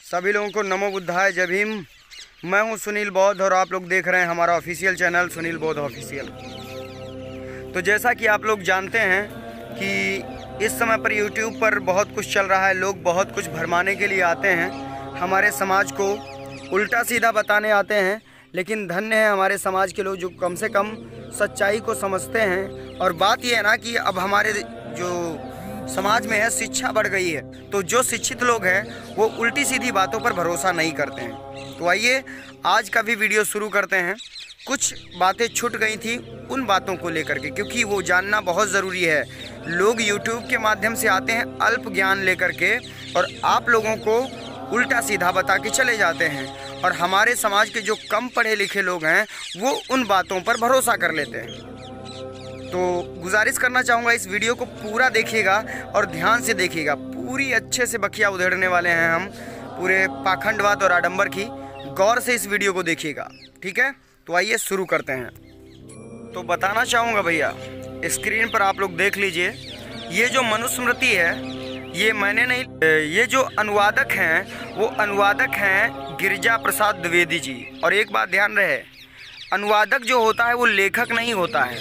सभी लोगों को नमो बुद्धाय, जय भीम। मैं हूं सुनील बौद्ध और आप लोग देख रहे हैं हमारा ऑफिशियल चैनल सुनील बौद्ध ऑफिशियल। तो जैसा कि आप लोग जानते हैं कि इस समय पर यूट्यूब पर बहुत कुछ चल रहा है, लोग बहुत कुछ भरमाने के लिए आते हैं, हमारे समाज को उल्टा सीधा बताने आते हैं। लेकिन धन्य है हमारे समाज के लोग जो कम से कम सच्चाई को समझते हैं। और बात यह है ना कि अब हमारे जो समाज में है शिक्षा बढ़ गई है, तो जो शिक्षित लोग हैं वो उल्टी सीधी बातों पर भरोसा नहीं करते हैं। तो आइए आज का भी वीडियो शुरू करते हैं। कुछ बातें छूट गई थी उन बातों को लेकर के, क्योंकि वो जानना बहुत ज़रूरी है। लोग यूट्यूब के माध्यम से आते हैं अल्प ज्ञान लेकर के और आप लोगों को उल्टा सीधा बता के चले जाते हैं, और हमारे समाज के जो कम पढ़े लिखे लोग हैं वो उन बातों पर भरोसा कर लेते हैं। तो गुजारिश करना चाहूँगा इस वीडियो को पूरा देखिएगा और ध्यान से देखिएगा। पूरी अच्छे से बखिया उधेड़ने वाले हैं हम, पूरे पाखंडवाद और आडंबर की। गौर से इस वीडियो को देखिएगा, ठीक है। तो आइए शुरू करते हैं। तो बताना चाहूँगा भैया, स्क्रीन पर आप लोग देख लीजिए, ये जो मनुस्मृति है ये मैंने नहीं, ये जो अनुवादक हैं वो अनुवादक हैं गिरिजा प्रसाद द्विवेदी जी। और एक बात ध्यान रहे, अनुवादक जो होता है वो लेखक नहीं होता है,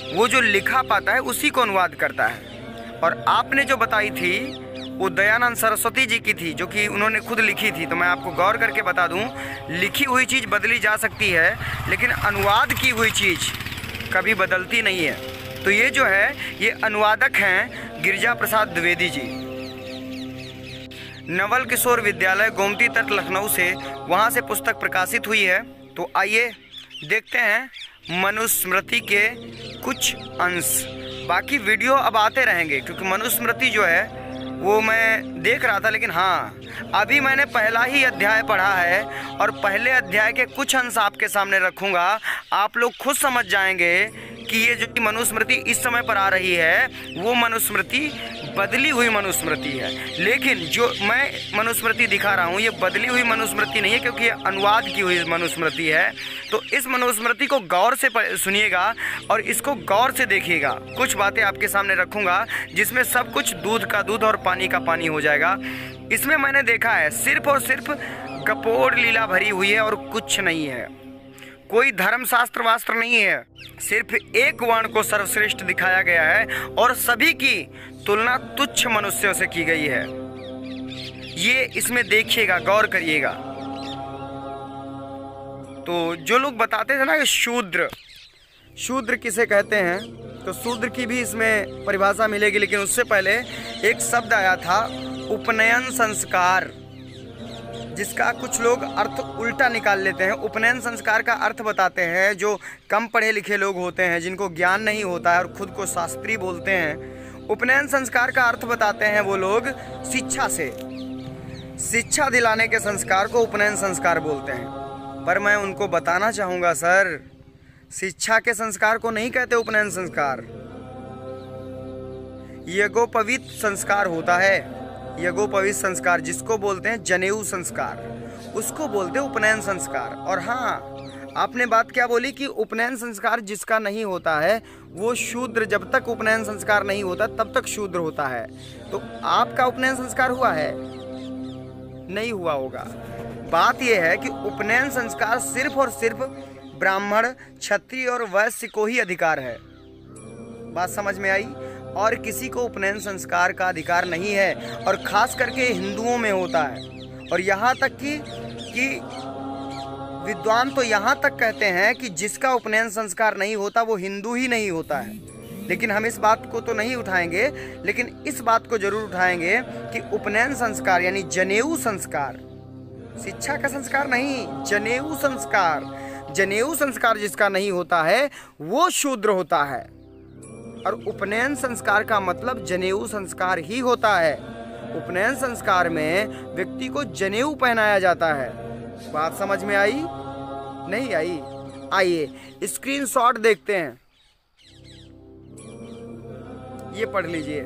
वो जो लिखा पाता है उसी को अनुवाद करता है। और आपने जो बताई थी वो दयानंद सरस्वती जी की थी, जो कि उन्होंने खुद लिखी थी। तो मैं आपको गौर करके बता दूं, लिखी हुई चीज़ बदली जा सकती है लेकिन अनुवाद की हुई चीज़ कभी बदलती नहीं है। तो ये जो है ये अनुवादक हैं गिरिजा प्रसाद द्विवेदी जी। नवल किशोर विद्यालय गोमती तट लखनऊ से वहाँ से पुस्तक प्रकाशित हुई है। तो आइए देखते हैं मनुस्मृति के कुछ अंश। बाकी वीडियो अब आते रहेंगे, क्योंकि मनुस्मृति जो है वो मैं देख रहा था, लेकिन हाँ अभी मैंने पहला ही अध्याय पढ़ा है और पहले अध्याय के कुछ अंश आपके सामने रखूँगा। आप लोग खुद समझ जाएंगे कि ये जो मनुस्मृति इस समय पर आ रही है वो मनुस्मृति बदली हुई मनुस्मृति है। लेकिन जो मैं मनुस्मृति दिखा रहा हूँ ये बदली हुई मनुस्मृति नहीं है, क्योंकि ये अनुवाद की हुई मनुस्मृति है। तो इस मनुस्मृति को गौर से सुनिएगा और इसको गौर से देखिएगा। कुछ बातें आपके सामने रखूँगा जिसमें सब कुछ दूध का दूध और पानी का पानी हो जाएगा। इसमें मैंने देखा है सिर्फ और सिर्फ कपोड़ लीला भरी हुई है और कुछ नहीं है। कोई धर्मशास्त्र वास्त्र नहीं है, सिर्फ एक वर्ण को सर्वश्रेष्ठ दिखाया गया है और सभी की तुलना तुच्छ मनुष्यों से की गई है। ये इसमें देखिएगा, गौर करिएगा। तो जो लोग बताते थे ना कि शूद्र किसे कहते हैं, तो शूद्र की भी इसमें परिभाषा मिलेगी। लेकिन उससे पहले एक शब्द आया था उपनयन संस्कार, जिसका कुछ लोग अर्थ उल्टा निकाल लेते हैं। उपनयन संस्कार का अर्थ बताते हैं जो कम पढ़े लिखे लोग होते हैं, जिनको ज्ञान नहीं होता है और खुद को शास्त्री बोलते हैं। उपनयन संस्कार का अर्थ बताते हैं वो लोग शिक्षा दिलाने के संस्कार को उपनयन संस्कार बोलते हैं। पर मैं उनको बताना चाहूँगा सर, शिक्षा के संस्कार को नहीं कहते उपनयन संस्कार, यज्ञोपवीत संस्कार होता है। यज्ञोपवीत संस्कार जिसको बोलते हैं जनेऊ संस्कार, उसको बोलते हैं उपनयन संस्कार। और हाँ, आपने बात क्या बोली कि उपनयन संस्कार जिसका नहीं होता है वो शूद्र, जब तक उपनयन संस्कार नहीं होता तब तक शूद्र होता है। तो आपका उपनयन संस्कार हुआ है? नहीं हुआ होगा। बात यह है कि उपनयन संस्कार सिर्फ और सिर्फ ब्राह्मण, क्षत्रिय और वैश्य को ही अधिकार है। बात समझ में आई? और किसी को उपनयन संस्कार का अधिकार नहीं है, और खास करके हिंदुओं में होता है। और यहाँ तक कि विद्वान तो यहाँ तक कहते हैं कि जिसका उपनयन संस्कार नहीं होता वो हिंदू ही नहीं होता है। लेकिन हम इस बात को तो नहीं उठाएंगे, लेकिन इस बात को जरूर उठाएंगे कि उपनयन संस्कार यानी जनेऊ संस्कार, शिक्षा का संस्कार नहीं, जनेऊ संस्कार जिसका नहीं होता है वो शूद्र होता है। और उपनयन संस्कार का मतलब जनेऊ संस्कार ही होता है। उपनयन संस्कार में व्यक्ति को जनेऊ पहनाया जाता है। बात समझ में आई? नहीं आई? आइए स्क्रीनशॉट देखते हैं, ये पढ़ लीजिए।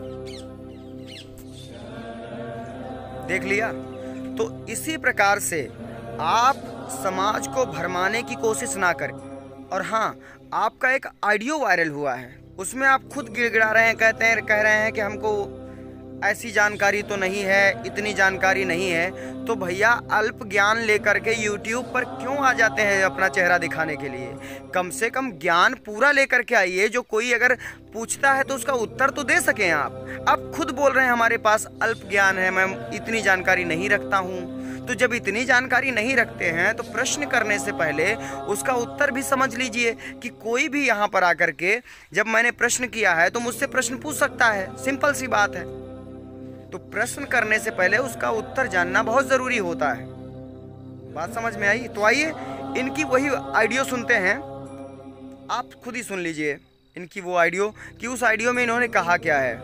देख लिया? तो इसी प्रकार से आप समाज को भरमाने की कोशिश ना करें। और हाँ, आपका एक ऑडियो वायरल हुआ है, उसमें आप खुद गिड़गिड़ा रहे हैं, कह रहे हैं कि हमको ऐसी जानकारी तो नहीं है, इतनी जानकारी नहीं है, तो भैया अल्प ज्ञान लेकर के YouTube पर क्यों आ जाते हैं अपना चेहरा दिखाने के लिए? कम से कम ज्ञान पूरा लेकर के आइए, जो कोई अगर पूछता है तो उसका उत्तर तो दे सकें आप खुद बोल रहे हैं हमारे पास अल्प ज्ञान है, मैं इतनी जानकारी नहीं रखता हूँ। तो जब इतनी जानकारी नहीं रखते हैं तो प्रश्न करने से पहले उसका उत्तर भी समझ लीजिए कि कोई भी यहाँ पर आकर के जब मैंने प्रश्न किया है तो मुझसे प्रश्न पूछ सकता है, सिंपल सी बात है। तो प्रश्न करने से पहले उसका उत्तर जानना बहुत ज़रूरी होता है। बात समझ में आई? तो आइए इनकी वही ऑडियो सुनते हैं, आप खुद ही सुन लीजिए इनकी वो ऑडियो कि उस ऑडियो में इन्होंने कहा क्या है।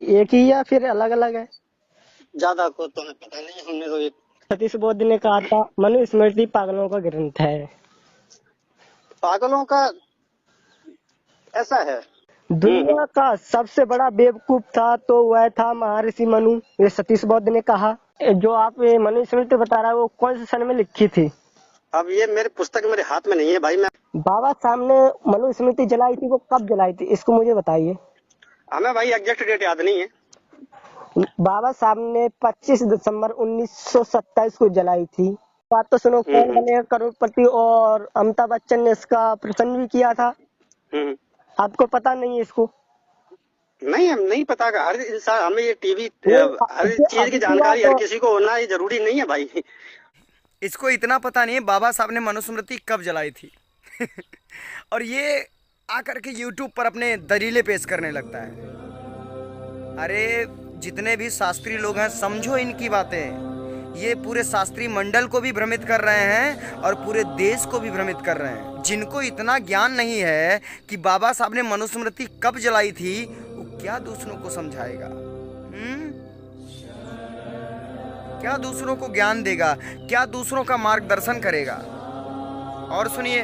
एक ही या फिर अलग अलग है? ज्यादा को तो हमें पता नहीं, हमने तो एक सतीश बौद्ध ने कहा था मनुस्मृति पागलों का ग्रंथ है। पागलों का ऐसा है। दुनिया का सबसे बड़ा बेवकूफ था तो वह था महर्षि मनु, ये सतीश बौद्ध ने कहा। जो आप ये मनुस्मृति बता रहा है वो कौन से सन में लिखी थी? अब ये मेरे पुस्तक मेरे हाथ में नहीं है भाई। मैं बाबा साहब ने मनुस्मृति जलाई थी, वो कब जलाई थी इसको मुझे बताइए। हमें भाई एग्जैक्ट डेट याद नहीं है। बाबा साहब ने 25 दिसंबर 1927 को जलाई थी। बात तो सुनो, कौन बनेगा करोड़पति और अमिताभ बच्चन ने इसका प्रसन्न भी किया था। आपको पता नहीं है इसको? नहीं, हम नहीं पता। हर इंसान हमें ये टीवी हर चीज की जानकारी हर किसी को होना ये जरूरी नहीं है भाई। इसको इतना पता नहीं है बाबा साहब ने मनुस्मृति कब जलाई थी और ये आकर के YouTube पर अपने दलीलें पेश करने लगता है। अरे जितने भी शास्त्री लोग हैं समझो इनकी बातें, ये पूरे शास्त्री मंडल को भी भ्रमित कर रहे हैं और पूरे देश को भी भ्रमित कर रहे हैं। जिनको इतना ज्ञान नहीं है कि बाबा साहब ने मनुस्मृति कब जलाई थी, वो क्या दूसरों को समझाएगा? क्या दूसरों को ज्ञान देगा? क्या दूसरों का मार्गदर्शन करेगा? और सुनिए।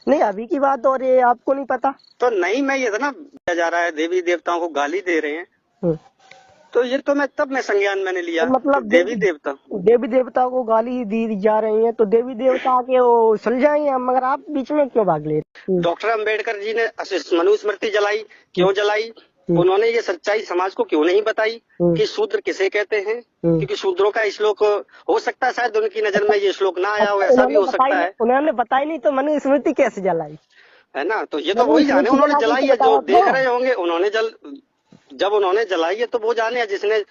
नहीं, अभी की बात और ये आपको नहीं पता? तो नहीं, मैं ये था ना जा रहा है देवी देवताओं को गाली दे रहे हैं, तो ये तो मैं संज्ञान मैंने लिया। तो मतलब देवी देवता को गाली दी जा रही है तो देवी देवता के वो सुलझाएंगे, मगर आप बीच में क्यों भाग ले? डॉक्टर अम्बेडकर जी ने मनुस्मृति जलाई, क्यों जलाई? उन्होंने ये सच्चाई समाज को क्यों नहीं बताई कि शूद्र किसे कहते हैं? क्योंकि शूद्रों का श्लोक हो सकता है शायद उनकी नजर में ये श्लोक ना आया हो, ऐसा भी हो सकता है। उन्होंने बताई नहीं तो मनुस्मृति कैसे जलाई, है ना? तो ये तो वही जाने उन्होंने जलाई है, जो देख रहे होंगे उन्होंने जब उन्होंने जलाई है तो वो जाने, जिसने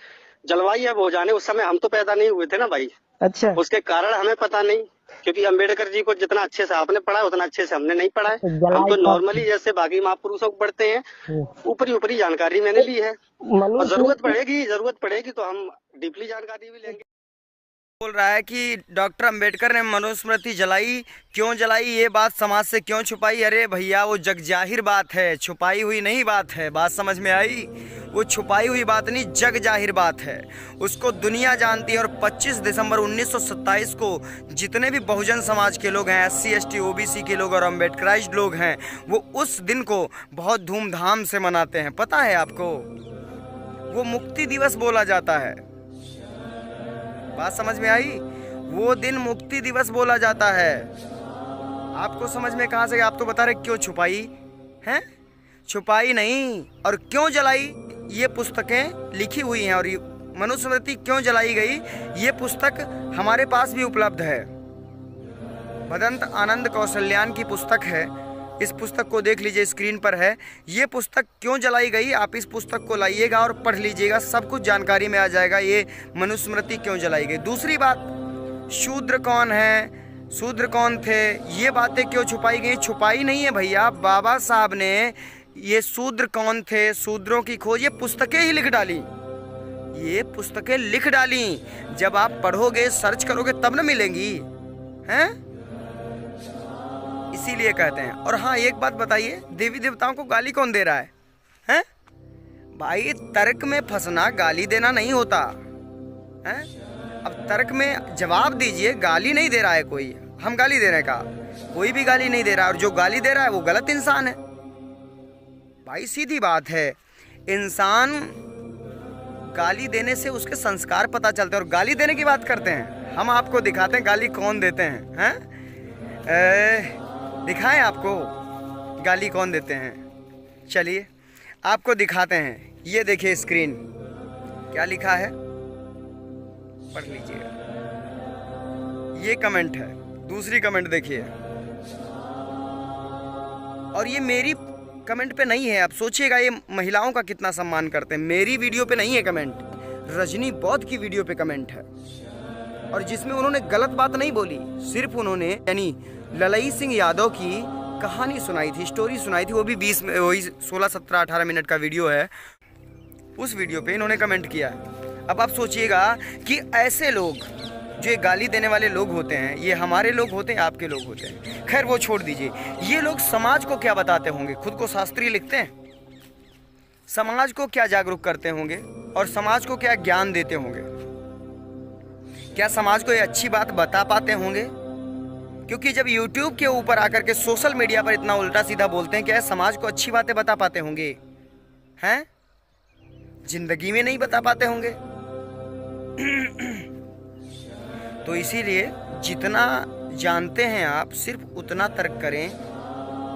जलवाई है वो जाने। उस समय हम तो पैदा नहीं हुए थे ना भाई। अच्छा, उसके कारण हमें पता नहीं, क्योंकि अम्बेडकर जी को जितना अच्छे से आपने पढ़ा उतना अच्छे से हमने नहीं पढ़ा है। हम तो नॉर्मली जैसे बाकी महापुरुषों को पढ़ते हैं, ऊपरी जानकारी मैंने ली है। और जरूरत पड़ेगी तो हम डीपली जानकारी भी लेंगे। बोल रहा है कि डॉक्टर अंबेडकर ने मनुस्मृति जलाई, क्यों जलाई, ये बात समाज से क्यों छुपाई? अरे भैया वो जग जाहिर बात है, छुपाई हुई नहीं बात है। बात समझ में आई? वो छुपाई हुई बात नहीं, जग जाहिर बात है, उसको दुनिया जानती है। और 25 दिसंबर 1927 को जितने भी बहुजन समाज के लोग हैं, SC ST OBC के लोग और अम्बेडकराइज्ड लोग हैं, वो उस दिन को बहुत धूमधाम से मनाते हैं। पता है आपको? वो मुक्ति दिवस बोला जाता है। बात समझ में आई? वो दिन मुक्ति दिवस बोला जाता है। आपको समझ में कहाँ से? आप तो बता रहे क्यों छुपाई हैं? छुपाई नहीं। और क्यों जलाई? ये पुस्तकें लिखी हुई हैं और ये मनुस्मृति क्यों जलाई गई, ये पुस्तक हमारे पास भी उपलब्ध है। भदंत आनंद कौशल्यान की पुस्तक है। इस पुस्तक को देख लीजिए, स्क्रीन पर है। ये पुस्तक क्यों जलाई गई, आप इस पुस्तक को लाइएगा और पढ़ लीजिएगा, सब कुछ जानकारी में आ जाएगा ये मनुस्मृति क्यों जलाई गई। दूसरी बात, शूद्र कौन है, शूद्र कौन थे, ये बातें क्यों छुपाई गई? छुपाई नहीं है भैया, बाबा साहब ने ये शूद्र कौन थे, शूद्रों की खोज, ये पुस्तकें ही लिख डाली। ये पुस्तकें लिख डाली, जब आप पढ़ोगे सर्च करोगे तब न मिलेंगी, हैं? इसीलिए कहते हैं। और हाँ, एक बात बताइए, देवी देवताओं को गाली कौन दे रहा है? हैं? भाई तर्क में फंसना गाली देना नहीं होता हैं? अब तर्क में जवाब दीजिए। गाली नहीं दे रहा है कोई, हम गाली दे रहे हैं का? कोई भी गाली नहीं दे रहा है, और जो गाली दे रहा है वो गलत इंसान है। भाई सीधी बात है, इंसान गाली देने से उसके संस्कार पता चलते हैं। और गाली देने की बात करते हैं, हम आपको दिखाते हैं गाली कौन देते हैं। दिखाएं आपको गाली कौन देते हैं? चलिए आपको दिखाते हैं ये देखिए स्क्रीन, क्या लिखा है पढ़ लीजिएगा। ये कमेंट है, दूसरी कमेंट देखिए, और ये मेरी कमेंट पे नहीं है। आप सोचिएगा ये महिलाओं का कितना सम्मान करते हैं। मेरी वीडियो पे नहीं है कमेंट, रजनी बौद्ध की वीडियो पे कमेंट है, और जिसमें उन्होंने गलत बात नहीं बोली, सिर्फ उन्होंने यानी ललई सिंह यादव की कहानी सुनाई थी, स्टोरी सुनाई थी, वो भी 20 में, वही 16, 17, 18 मिनट का वीडियो है। उस वीडियो पे इन्होंने कमेंट किया है। अब आप सोचिएगा कि ऐसे लोग जो गाली देने वाले लोग होते हैं, ये हमारे लोग होते हैं, आपके लोग होते हैं, खैर वो छोड़ दीजिए। ये लोग समाज को क्या बताते होंगे? खुद को शास्त्री लिखते हैं, समाज को क्या जागरूक करते होंगे और समाज को क्या ज्ञान देते होंगे? क्या समाज को ये अच्छी बात बता पाते होंगे? क्योंकि जब YouTube के ऊपर आकर के सोशल मीडिया पर इतना उल्टा सीधा बोलते हैं, क्या समाज को अच्छी बातें बता पाते होंगे? हैं? जिंदगी में नहीं बता पाते होंगे। तो इसीलिए जितना जानते हैं आप, सिर्फ उतना तर्क करें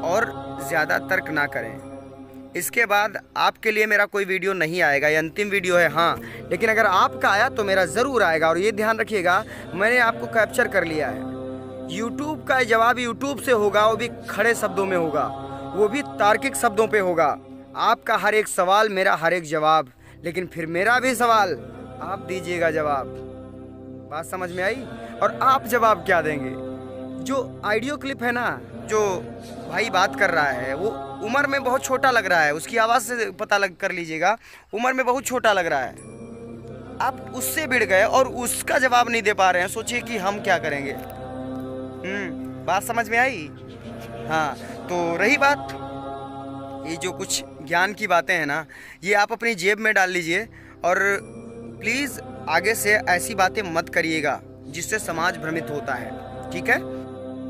और ज़्यादा तर्क ना करें। इसके बाद आपके लिए मेरा कोई वीडियो नहीं आएगा, ये अंतिम वीडियो है हाँ, लेकिन अगर आपका आया तो मेरा ज़रूर आएगा। और ये ध्यान रखिएगा, मैंने आपको कैप्चर कर लिया है। YouTube का जवाब YouTube से होगा, वो भी खड़े शब्दों में होगा, वो भी तार्किक शब्दों पे होगा। आपका हर एक सवाल, मेरा हर एक जवाब, लेकिन फिर मेरा भी सवाल आप दीजिएगा जवाब। बात समझ में आई? और आप जवाब क्या देंगे? जो ऑडियो क्लिप है ना, जो भाई बात कर रहा है, वो उम्र में बहुत छोटा लग रहा है, उसकी आवाज़ से पता लग कर लीजिएगा, उम्र में बहुत छोटा लग रहा है। आप उससे भिड़ गए और उसका जवाब नहीं दे पा रहे हैं, सोचिए कि हम क्या करेंगे। बात समझ में आई? हाँ, तो रही बात, ये जो कुछ ज्ञान की बातें हैं ना, ये आप अपनी जेब में डाल लीजिए, और प्लीज़ आगे से ऐसी बातें मत करिएगा जिससे समाज भ्रमित होता है, ठीक है?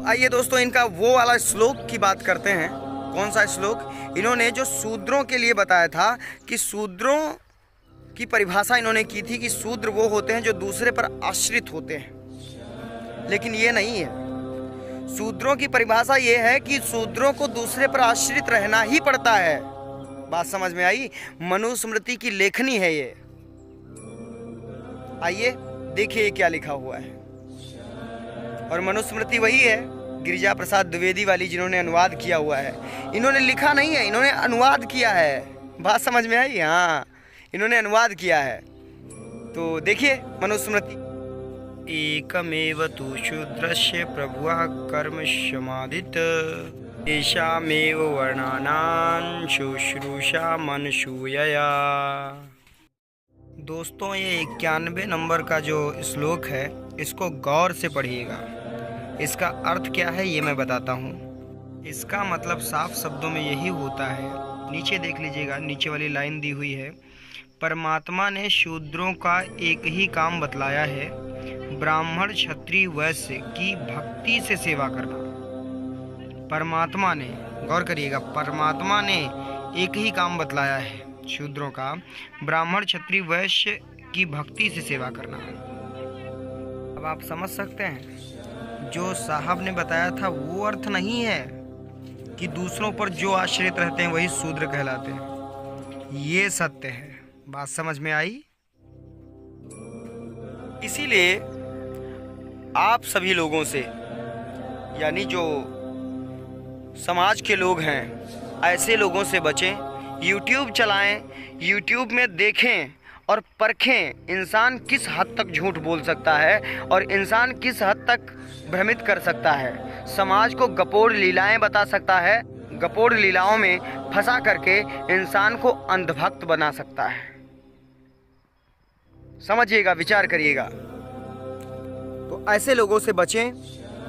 आइए दोस्तों, इनका वो वाला श्लोक की बात करते हैं। कौन सा श्लोक? इन्होंने जो शूद्रों के लिए बताया था कि शूद्रों की परिभाषा इन्होंने की थी कि शूद्र वो होते हैं जो दूसरे पर आश्रित होते हैं, लेकिन ये नहीं है। शूद्रों की परिभाषा ये है कि शूद्रों को दूसरे पर आश्रित रहना ही पड़ता है। बात समझ में आई? मनुस्मृति की लेखनी है ये। आइए देखिए क्या लिखा हुआ है। और मनुस्मृति वही है गिरिजा प्रसाद द्विवेदी वाली, जिन्होंने अनुवाद किया हुआ है। इन्होंने लिखा नहीं है, इन्होंने अनुवाद किया है। बात समझ में आई? हाँ, इन्होंने अनुवाद किया है। तो देखिए मनुस्मृति, एकमेव तु शूद्रस्य प्रभुः कर्म समादित एषामेव वर्णानां शुश्रूषा मनसूयया। दोस्तों, ये 91 नंबर का जो श्लोक है, इसको गौर से पढ़िएगा। इसका अर्थ क्या है ये मैं बताता हूँ। इसका मतलब साफ शब्दों में यही होता है, नीचे देख लीजिएगा, नीचे वाली लाइन दी हुई है, परमात्मा ने शूद्रों का एक ही काम बतलाया है, ब्राह्मण क्षत्रिय वैश्य की भक्ति से सेवा करना। परमात्मा ने, गौर करिएगा, परमात्मा ने एक ही काम बतलाया है शूद्रों का, ब्राह्मण क्षत्रिय वैश्य की भक्ति से सेवा करना। अब आप समझ सकते हैं, जो साहब ने बताया था वो अर्थ नहीं है कि दूसरों पर जो आश्रित रहते हैं वही शूद्र कहलाते हैं। ये सत्य है। बात समझ में आई? इसीलिए आप सभी लोगों से, यानी जो समाज के लोग हैं, ऐसे लोगों से बचें। YouTube चलाएं, YouTube में देखें और परखें इंसान किस हद तक झूठ बोल सकता है और इंसान किस हद तक भ्रमित कर सकता है, समाज को गपोड़ लीलाएं बता सकता है, गपोड़ लीलाओं में फंसा करके इंसान को अंधभक्त बना सकता है। समझिएगा, विचार करिएगा। तो ऐसे लोगों से बचें,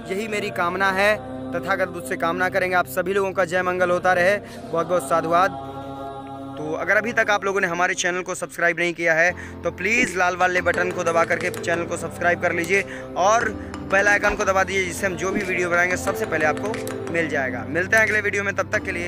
यही मेरी कामना है। तथागत बुद्ध से कामना करेंगे आप सभी लोगों का जय मंगल होता रहे। बहुत बहुत साधुवाद। तो अगर अभी तक आप लोगों ने हमारे चैनल को सब्सक्राइब नहीं किया है तो प्लीज़ लाल वाले बटन को दबा करके चैनल को सब्सक्राइब कर लीजिए और बेल आइकन को दबा दीजिए, जिससे हम जो भी वीडियो बनाएंगे सबसे पहले आपको मिल जाएगा। मिलते हैं अगले वीडियो में, तब तक के लिए